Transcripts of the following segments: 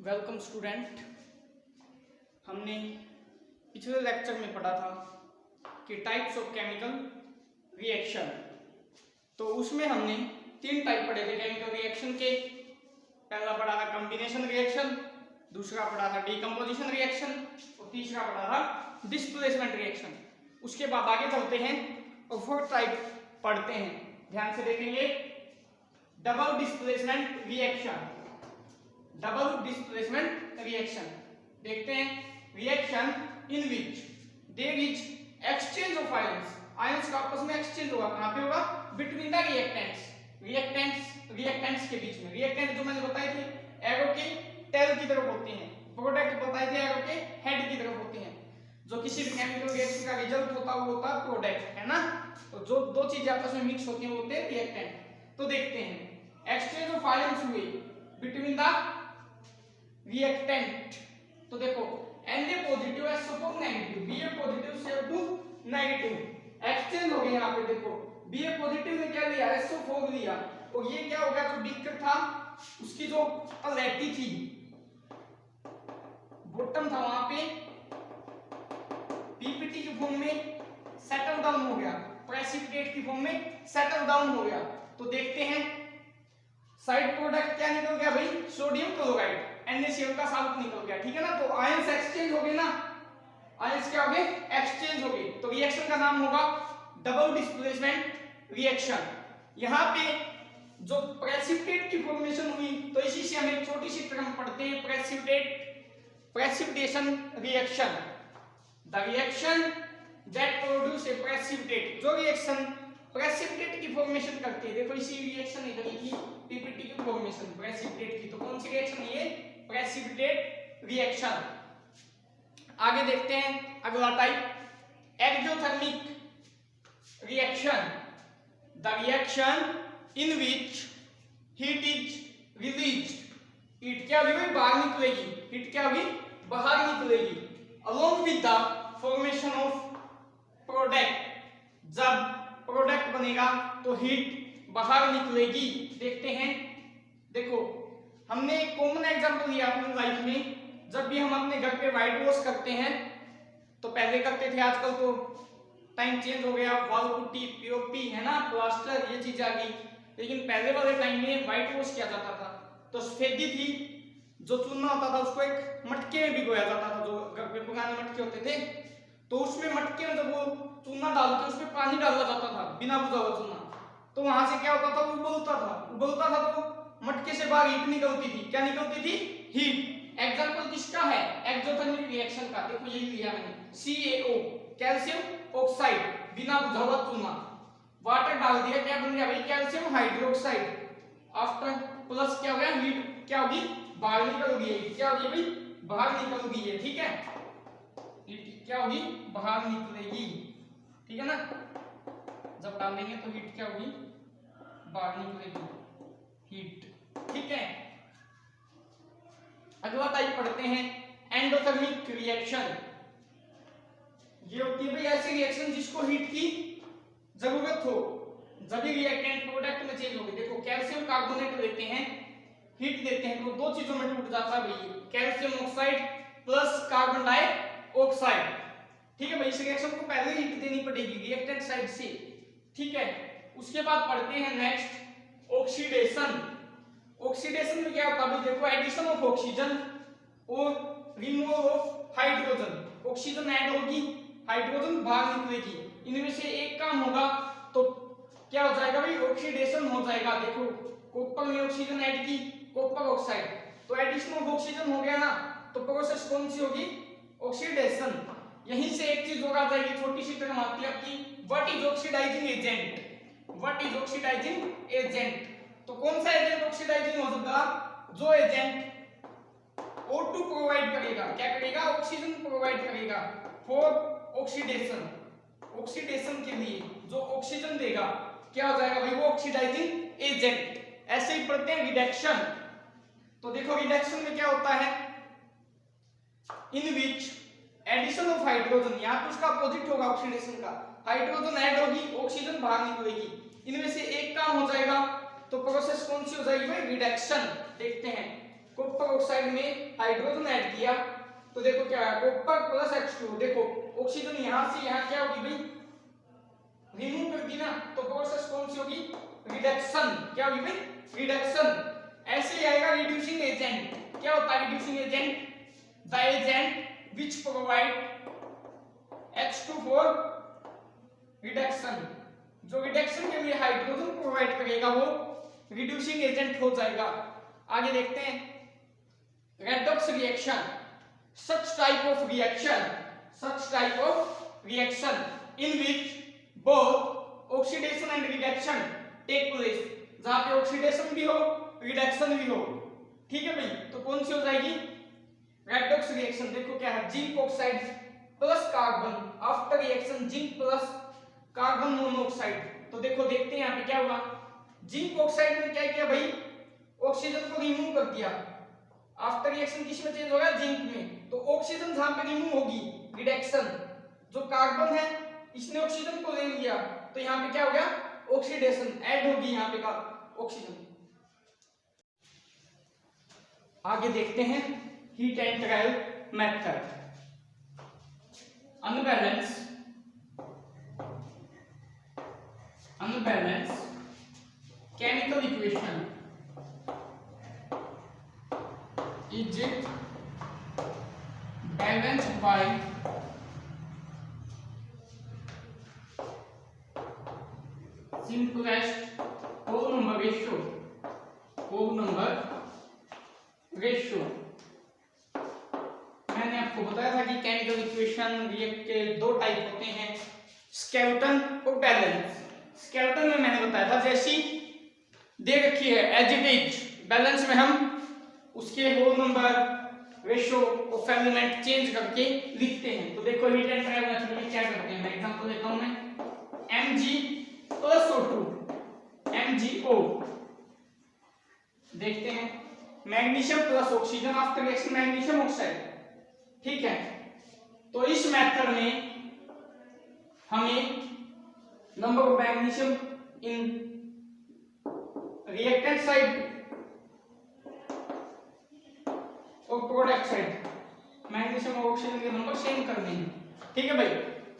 Welcome student. हमने पिछले lecture में पढ़ा था कि टाइप्स ऑफ केमिकल रिएक्शन। तो उसमें हमने 3 टाइप पढ़े थे केमिकल रिएक्शन के। पहला पढ़ा था कॉम्बिनेशन रिएक्शन, दूसरा पढ़ा था डीकम्पोजिशन रिएक्शन और तीसरा पढ़ा था डिस्प्लेसमेंट रिएक्शन। उसके बाद आगे चलते हैं और 4th टाइप पढ़ते हैं। ध्यान से देखेंगे, double displacement reaction. Double displacement reaction देखते हैं। Reaction in which there is exchange of ions. Ions का आपस में एक्सचेंज होगा। कहां पे होगा? बिटवीन द रिएक्टेंट्स के बीच में। रिएक्टेंट जो मैंने बताए थे एरो के टेल की तरफ होते हैं, प्रोडक्ट बताए थे एरो के हेड की तरफ होते हैं। जो किसी भी केमिकल रिएक्शन का रिजल्ट होता है वो होता है प्रोडक्ट, है ना। तो जो दो चीजें आपस में मिक्स होती हैं वो होते हैं रिएक्टेंट। तो देखते हैं एक्सचेंज ऑफ आयंस हुए बिटवीन द रिएक्टेंट। तो देखो Na positive SO4 negative, Ba positive CO2 negative exchange हो गए। यहाँ पे देखो Ba पॉजिटिव ने क्या लिया? SO4 लिया। और ये क्या हो गया? जो बीकर था उसकी जो प्लेटी थी, बॉटम था, वहां पे पीपीटी की फॉर्म में सेटल डाउन हो गया, प्रेसिपिटेट की फॉर्म में सेटल डाउन हो गया। तो देखते हैं साइड प्रोडक्ट क्या निकल गया भाई? सोडियम क्लोराइड, NaCl का साल्ट निकल गया, ठीक है ना। तो आयंस एक्सचेंज हो गए ना, आयंस क्या हो गए? एक्सचेंज हो गए। तो रिएक्शन का नाम होगा डबल डिस्प्लेसमेंट रिएक्शन। यहाँ पे जो प्रेसिपिटेट की फॉर्मेशन हुई तो इसी से हम एक छोटी सी टर्म पढ़ते हैं, precipitation reaction. The reaction that produce a precipitate. जो रिएक्शन प्रेसिपिटेट की फॉर्मेशन करती है, देखो इसी रिएक्शन इधर की पीपीटी की फॉर्मेशन प्रेसिपिटेट की। तो कौन सी रिएक्शन है ये? Precipitate reaction. आगे देखते हैं अगला type, exothermic reaction. The reaction in which heat is released. Heat क्या होगी? बाहर निकलेगी। हीट क्या होगी? बाहर निकलेगी along with the formation of product. जब प्रोडक्ट बनेगा तो हीट बाहर निकलेगी। देखते हैं, देखो हमने एक कॉमन एग्जांपल लिया अपनी लाइफ में। जब भी हम अपने घर पे व्हाइट वॉश करते हैं, तो पहले करते थे, आजकल तो टाइम चेंज हो गया, वॉल पुट्टी, पीओपी, है ना, प्लास्टर, ये चीज आ गई। लेकिन पहले वाले टाइम में व्हाइट वॉश किया जाता था तो सफेदी थी, जो चूना होता था उसको एक मटके में भिगोया जाता था। जो घर पे पुराने मटके होते थे तो उसमें मटके में जब वो चूना डालते उसमें पानी डाला जाता था, बिना बुझा हुआ चूना। तो वहां से क्या होता था? उबलता था तो मटके से बाहर हीट निकलती थी। क्या निकलती थी? हीट। एग्जांपल किसका है? एक्सोथर्मिक रिएक्शन का। देखो यही लिया मैंने, CaO कैल्शियम ऑक्साइड, बिना बुझा हुआ चूना, वाटर डाल दिया, क्या बन गया भाई? Calcium hydroxide. आफ्टर प्लस क्या हो गया? हीट क्या होगी? बाहर निकल गई। क्या होगी भाई? बाहर निकल गई है, ठीक है। हीट क्या होगी? बाहर निकलेगी, ठीक है ना। जब डालेंगे तो हीट क्या होगी? बाहर निकलेगी, हीट, ठीक है। अगला टाइप पढ़ते हैं, एंडोथर्मिक रिएक्शन। ये होती है भाई ऐसी रिएक्शन जिसको हीट की जरूरत हो, जब भी रिएक्टेंट प्रोडक्ट में चेंज होगी। देखो कैल्शियम कार्बोनेट लेते हैं, हीट देते हैं तो दो चीजों में टूट जाता है भाई, calcium oxide plus carbon dioxide, ठीक है भाई। इस रिएक्शन को पहले हीट देनी पड़ेगी रिएक्टेंट साइड से, ठीक है। उसके बाद पढ़ते हैं नेक्स्ट, ऑक्सीडेशन। ऑक्सीडेशन में क्या होता है? देखो एडिशन ऑफ ऑक्सीजन और removal of hydrogen. Oxygen add होगी, हाइड्रोजन बाहर निकलेगी, इनमें से एक काम होगा तो क्या हो जाएगा भाई? ऑक्सीडेशन हो जाएगा। देखो कॉपर में ऑक्सीजन ऐड की, कॉपर ऑक्साइड, तो एडिशन ऑफ ऑक्सीजन हो गया ना, तो प्रोसेस कौन सी होगी? ऑक्सीडेशन। यहीं से एक चीज होगा जाएगी, छोटी सी टर्म आती है आपकी, what is oxidising agent. What is oxidising agent? तो कौन सा एजेंट ऑक्सीडाइजिंग हो सकता? जो एजेंट O2 प्रोवाइड करेगा करेगा, क्या करेगा, ऑक्सीजन प्रोवाइड करेगा फॉर ऑक्सीडेशन। ऑक्सीडेशन के लिए जो ऑक्सीजन देगा क्या हो जाएगा भाई, वो ऑक्सीडाइजिंग एजेंट। ऐसे ही पढ़ते हैं रिडक्शन। तो देखो रिडक्शन में क्या होता है, इन विच एडिशन ऑफ हाइड्रोजन, यहाँ पे उसका अपोजिट होगा ऑक्सीडेशन का, हाइड्रोजन ऐड होगी, ऑक्सीजन बाहर निकलेगी, इनमें से एक काम हो जाएगा। तो प्रोसेस कौन सी हो जाएगी भाई, रिडक्शन। देखते हैं, कॉपर ऑक्साइड में हाइड्रोजन ऐड किया तो देखो क्या है, कॉपर प्लस H2, देखो ऑक्सीजन यहां से यहां क्या होगी भाई, रिमूव कर दी ना, तो प्रोसेस कौन सी होगी, रिडक्शन। क्या होगी भाई, रिडक्शन। ऐसे ही आएगा रिड्यूसिंग एजेंट। क्या होता है reducing agent, the agent which provide H2 for reduction. जो रिडक्शन के लिए हाइड्रोजन प्रोवाइड करेगा वो रिड्यूसिंग एजेंट हो जाएगा। आगे देखते हैं, redox reaction, such type of reaction in which both oxidation and reduction take place, जहां पे ऑक्सीडेशन भी हो रिडक्शन भी हो। ठीक है भाई, तो कौन सी हो जाएगी, रेडॉक्स रिएक्शन। देखो क्या है, zinc oxide plus carbon, after reaction zinc plus carbon monoxide. तो देखो देखते हैं यहाँ पे क्या हुआ, जिंक ऑक्साइड ने क्या किया भाई, ऑक्सीजन को रिमूव कर दिया। आफ्टर रिएक्शन किस में चेंज होगा, जिंक में। तो ऑक्सीजन जहां पे रिमूव होगी, रिडक्शन। जो कार्बन है इसने ऑक्सीजन को ले लिया, तो यहाँ पे क्या हो गया, ऑक्सीडेशन, ऐड होगी यहाँ पे का ऑक्सीजन। आगे देखते हैं heat and trial method. Unbalance chemical equation is balanced by simplest whole number ratio। मैंने आपको बताया था कि केमिकल इक्वेशन रिएक्ट के दो टाइप होते हैं, स्केलेटन और बैलेंस। स्केलेटन में मैंने बताया था जैसी दे रखी है एज इट इज, बैलेंस में हम उसके whole number ratio of element change करके लिखते हैं। तो देखो हीट एंड ट्रायल मेथड में क्या करते हैं, मैं एग्जांपल देता हूं मैं, Mg प्लस O2 MgO। देखते हैं, magnesium plus oxygen after reaction magnesium oxide. ठीक है, तो इस मेथड में हमें number of magnesium in reactant side और प्रोडक्ट साइड, मैग्नीशियम और ऑक्सीजन के नंबर सेम करने हैं। ठीक है भाई,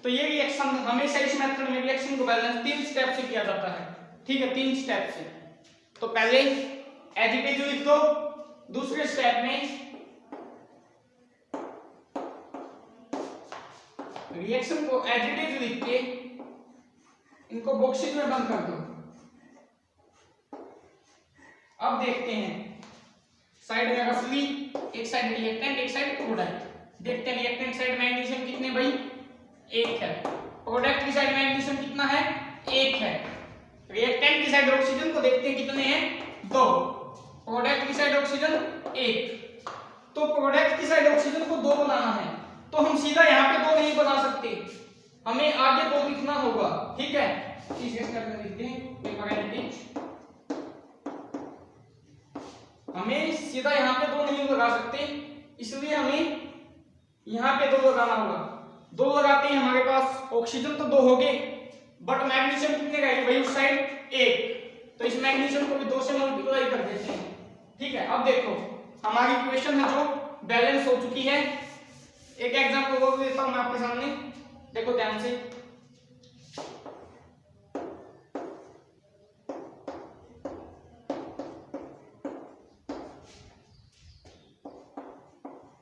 तो ये रिएक्शन हमेशा इस मेथड में रिएक्शन को बैलेंस 3 स्टेप से किया जाता है। ठीक है, 3 स्टेप से। तो पहले एज इट इज लिख दो, दूसरे स्टेप में रिएक्शन को एज इट इज लिख के इनको बॉक्सेस में बंद कर दो। अब देखते हैं साइड में रफली, एक साइड रिएक्टेंट एक साइड प्रोडक्ट। देखते हैं रिएक्टेंट साइड मैग्नीशियम कितने भाई, 1 है। प्रोडक्ट की साइड मैग्नीशियम कितना है, 1 है। रिएक्टेंट की साइड ऑक्सीजन को देखते हैं कितने हैं, 2। प्रोडक्ट की साइड ऑक्सीजन 1। तो प्रोडक्ट की साइड ऑक्सीजन को 2 बनाना है, तो हम सीधा यहाँ पे 2 नहीं बना सकते, हमें आगे 2 लिखना होगा। ठीक है, इस स्टेप में लिखते हैं पेपर एंड टिच। हमें सीधा यहाँ पे 2 नहीं लगा सकते, इसलिए हमें यहाँ पे 2 लगाना होगा। 2 लगाते हैं, हमारे पास ऑक्सीजन तो 2 हो गए, बट मैग्नीशियम कितने रहेंगे भाई उस साइड, 1। तो इस मैग्नीशियम को भी 2 से मल्टीप्लाई कर देते हैं। ठीक है, अब देखो हमारी इक्वेशन है जो बैलेंस हो चुकी है। एक एग्जांपल और देता हूं मैं आपके सामने, देखो ध्यान से।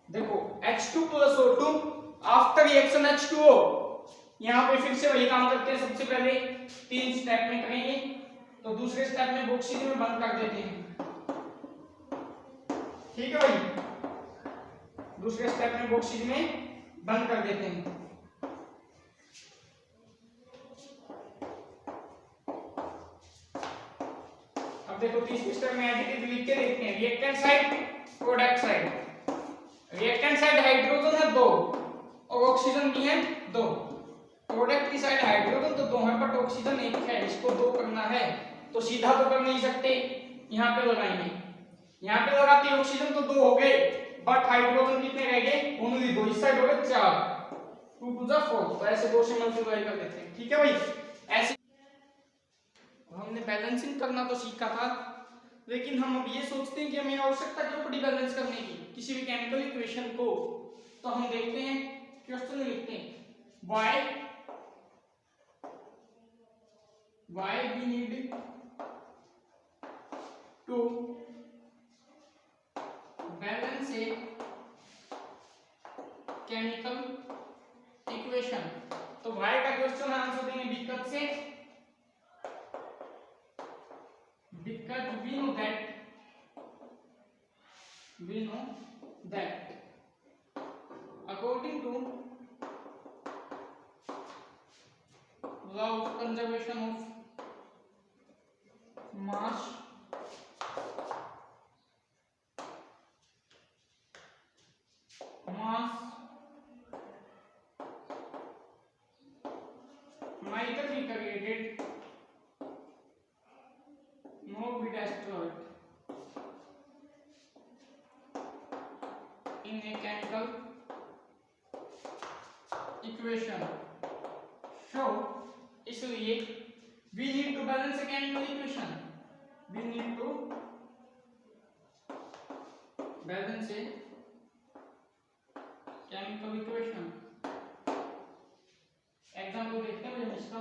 देखो H2 plus O2 after reaction H2O। यहां पे फिर से वही काम करते हैं, सबसे पहले 3 स्टेप में करेंगे, तो दूसरे स्टेप में ऑक्सीजन में बंद कर देते हैं। ठीक है भाई, दूसरे स्टेप में ऑक्सीजन में बंद कर देते हैं। अब देखो तीसरे स्टेप में एडिटिव लिख के देखते हैं, reactant side product side. Reactant side hydrogen है 2 और ऑक्सीजन भी है 2। प्रोडक्ट की साइड हाइड्रोजन तो 2 है बट ऑक्सीजन 1 है, इसको 2 करना है तो सीधा तो कर नहीं सकते, यहाँ पे लगाएंगे। यहाँ पे लगाते ऑक्सीजन तो 2 हो गए बट हाइड्रोजन कितने रह गए, ओनली 2, इस साइड हो गए 4, 2 टू द 4, तो ऐसे 2 से मल्टीप्लाई कर देते हैं। ठीक है भाई, ऐसे हमने बैलेंसिंग करना तो सीखा था, लेकिन हम अब ये सोचते हैं कि हमें आवश्यकता क्यों पड़ी बैलेंस करने की किसी भी केमिकल इक्वेशन को। तो हम देखते हैं, क्वेश्चन लिखते हैं why we need to balance a chemical equation। तो why का क्वेश्चन आंसर देंगे because से, because we know that according to law of conservation of mass neither be created nor be destroyed in a chemical equation। So इसलिए we need to balance a chemical equation, we need to balance a chemical equation। Example देखते हैं भाई इसका,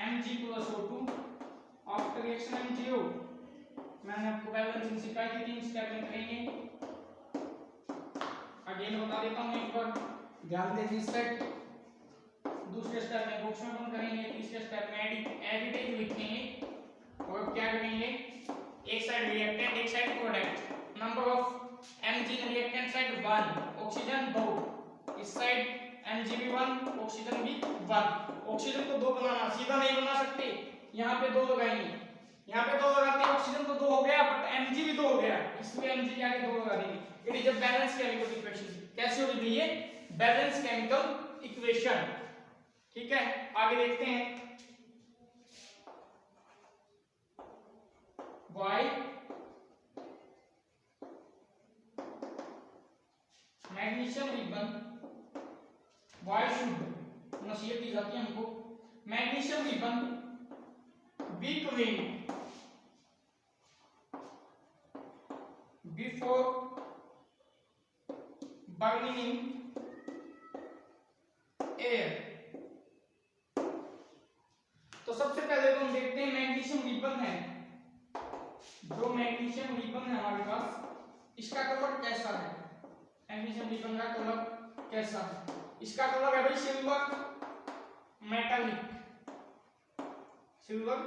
Mg plus O2 after reaction MgO, मैंने आपको balancing सिखाई थी, 3 step में करेंगे, अगेन बता देता हूं एक बार, ध्यान दें। स्टेप दूसरे स्टेप में बॉक्स में बंद करेंगे, तीसरे स्टेप में एडिटिव लिखेंगे और क्या करेंगे, एक साइड रिएक्टेंट एक side product, number of Mg in reactant side 1, oxygen 2, इस साइड Mg भी 1, ऑक्सीजन भी 1। ऑक्सीजन को 2 बनाना, सीधा नहीं बना सकते, यहाँ पे 2 लगाएंगे, यहाँ पे 2 लगाते हैं, ऑक्सीजन तो 2 हो गया बट Mg भी 2 हो गया, इसलिए Mg के आगे 2 लगा देंगे। It is a balance chemical equation. कैसे होगी ये बैलेंस केमिकल इक्वेशन। ठीक है, आगे देखते हैं, why magnesium ribbon, why should नसीहत दी जाती है हमको, magnesium ribbon be clean before burning in air. तो सबसे पहले तो हम देखते हैं मैग्नीशियम रिबन है, जो मैग्नीशियम रिबन है हमारे पास, इसका कलर कैसा है, मैग्नीशियम रिबन का कलर कैसा है, इसका कलर है भाई सिल्वर मेटालिक, सिल्वर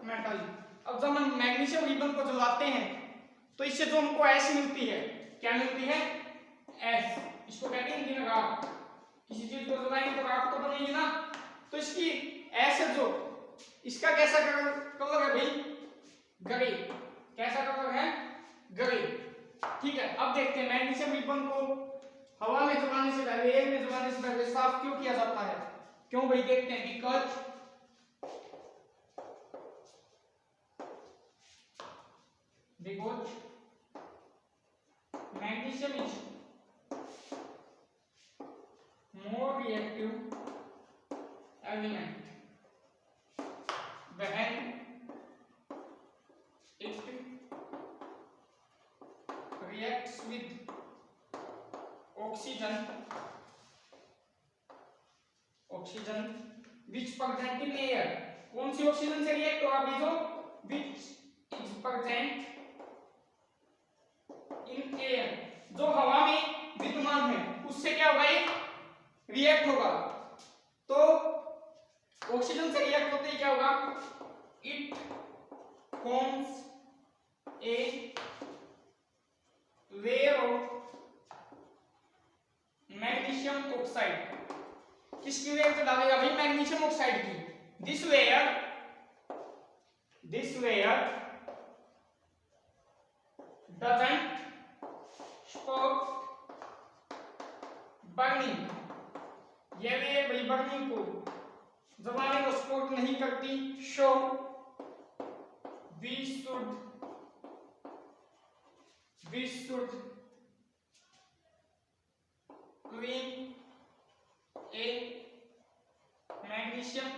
मेटालिक। अब जब हम मैग्नीशियम रिबन को जलाते हैं तो इससे जो हमको एस मिलती है, क्या मिलती है, एस, इसको कहते हैं हिंदी में राख। किसी चीज को जलाएंगे तो राख तो बनेगी ना, तो इसकी एस है जो, इसका कैसा कलर है भाई, ग्रे, कैसा कलर है, ग्रे। ठीक है, अब देखते हैं मैग्नीशियम रिबन को हवा में जलाने से पहले, एयर में जलाने से पहले साफ क्यों किया जाता है, क्यों भाई, देखते हैं। Because magnesium is more reactive element when it reacts with oxygen which present in air। कौन सी ऑक्सीजन से रिएक्ट होगा भाई, जो which is present in air, जो हवा में विद्यमान है, उससे क्या होगा, रिएक्ट होगा। तो ऑक्सीजन से रिएक्ट होते ही क्या होगा, it forms a layer of magnesium oxide. किसकी लेयर पे डालेगा भाई, मैग्नीशियम ऑक्साइड की। This layer doesn't stop burning, ये भाई बर्निंग को जलाने को सपोर्ट नहीं करती। So we should clean a magnesium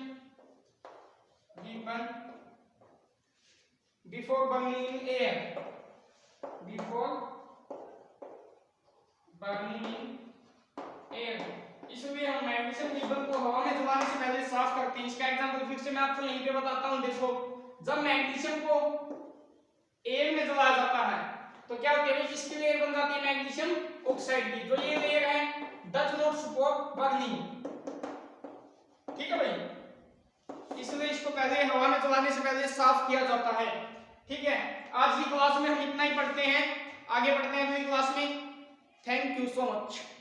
weapon before burning in air, इसलिए हम मैग्नीशियम वेपन को हवा में जलाने से पहले साफ करते हैं। इसका एग्जांपल फिर से मैं आपको यहीं पे बताता हूं। देखो, जब मैग्नीशियम को एयर में जलाया जाता है तो क्या होता है, किसकी लेयर बन जाती है, मैग्नीशियम ऑक्साइड की। जो ये लेयर है डज नॉट सपोर्ट बर्निंग, ठीक है भाई, इसलिए इसको पहले हवा में जलाने से पहले साफ किया जाता है। ठीक है, आज की क्लास में हम इतना ही पढ़ते हैं, आगे बढ़ते हैं अगली क्लास में। Thank you so much.